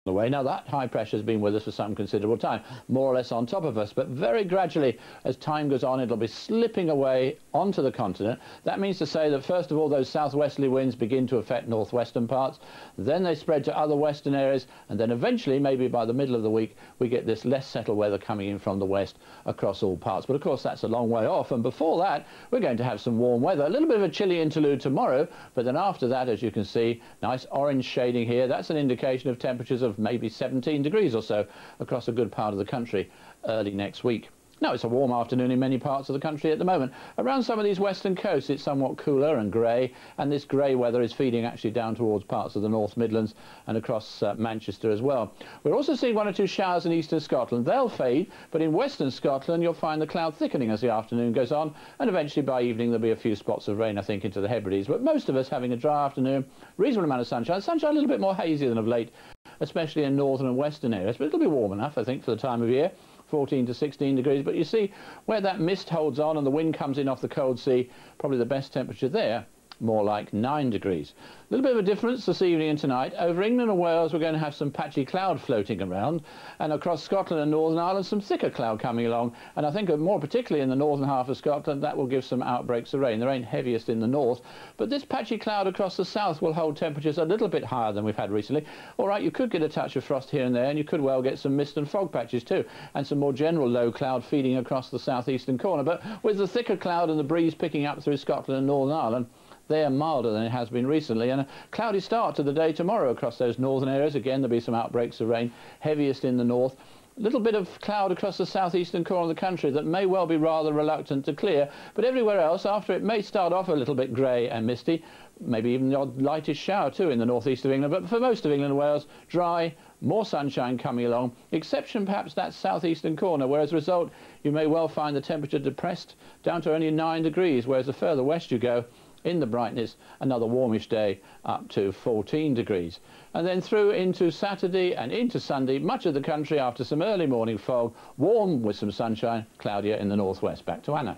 away. Now that high pressure has been with us for some considerable time, more or less on top of us, but very gradually as time goes on it'll be slipping away onto the continent. That means to say that first of all those southwesterly winds begin to affect northwestern parts, then they spread to other western areas, and then eventually maybe by the middle of the week we get this less settled weather coming in from the west across all parts. But of course that's a long way off, and before that we're going to have some warm weather, a little bit of a chilly interlude tomorrow, but then after that, as you can see, nice orange shading here. That's an indication of temperatures of maybe 17 degrees or so across a good part of the country early next week. Now, it's a warm afternoon in many parts of the country at the moment. Around some of these western coasts it's somewhat cooler and grey, and this grey weather is feeding actually down towards parts of the North Midlands and across Manchester as well. We're also seeing one or two showers in eastern Scotland. They'll fade, but in western Scotland you'll find the cloud thickening as the afternoon goes on, and eventually by evening there'll be a few spots of rain, I think, into the Hebrides. But most of us having a dry afternoon, reasonable amount of sunshine. Sunshine a little bit more hazy than of late, especially in northern and western areas, but it'll be warm enough, I think, for the time of year. 14 to 16 degrees, but you see where that mist holds on and the wind comes in off the cold sea, probably the best temperature there, more like 9 degrees. A little bit of a difference this evening and tonight. Over England and Wales we're going to have some patchy cloud floating around, and across Scotland and Northern Ireland some thicker cloud coming along, and I think more particularly in the northern half of Scotland that will give some outbreaks of rain. The rain heaviest in the north, but this patchy cloud across the south will hold temperatures a little bit higher than we've had recently. All right, you could get a touch of frost here and there, and you could well get some mist and fog patches too, and some more general low cloud feeding across the southeastern corner. But with the thicker cloud and the breeze picking up through Scotland and Northern Ireland, they are milder than it has been recently, and a cloudy start to the day tomorrow across those northern areas. Again, there'll be some outbreaks of rain, heaviest in the north. A little bit of cloud across the southeastern corner of the country that may well be rather reluctant to clear, but everywhere else, after it may start off a little bit grey and misty, maybe even the odd lightest shower too in the northeast of England, but for most of England and Wales, dry, more sunshine coming along, exception perhaps that southeastern corner, where as a result you may well find the temperature depressed down to only 9 degrees, whereas the further west you go, in the brightness, another warmish day up to 14 degrees. And then through into Saturday and into Sunday, much of the country after some early morning fog, warm with some sunshine, cloudier in the northwest. Back to Anna.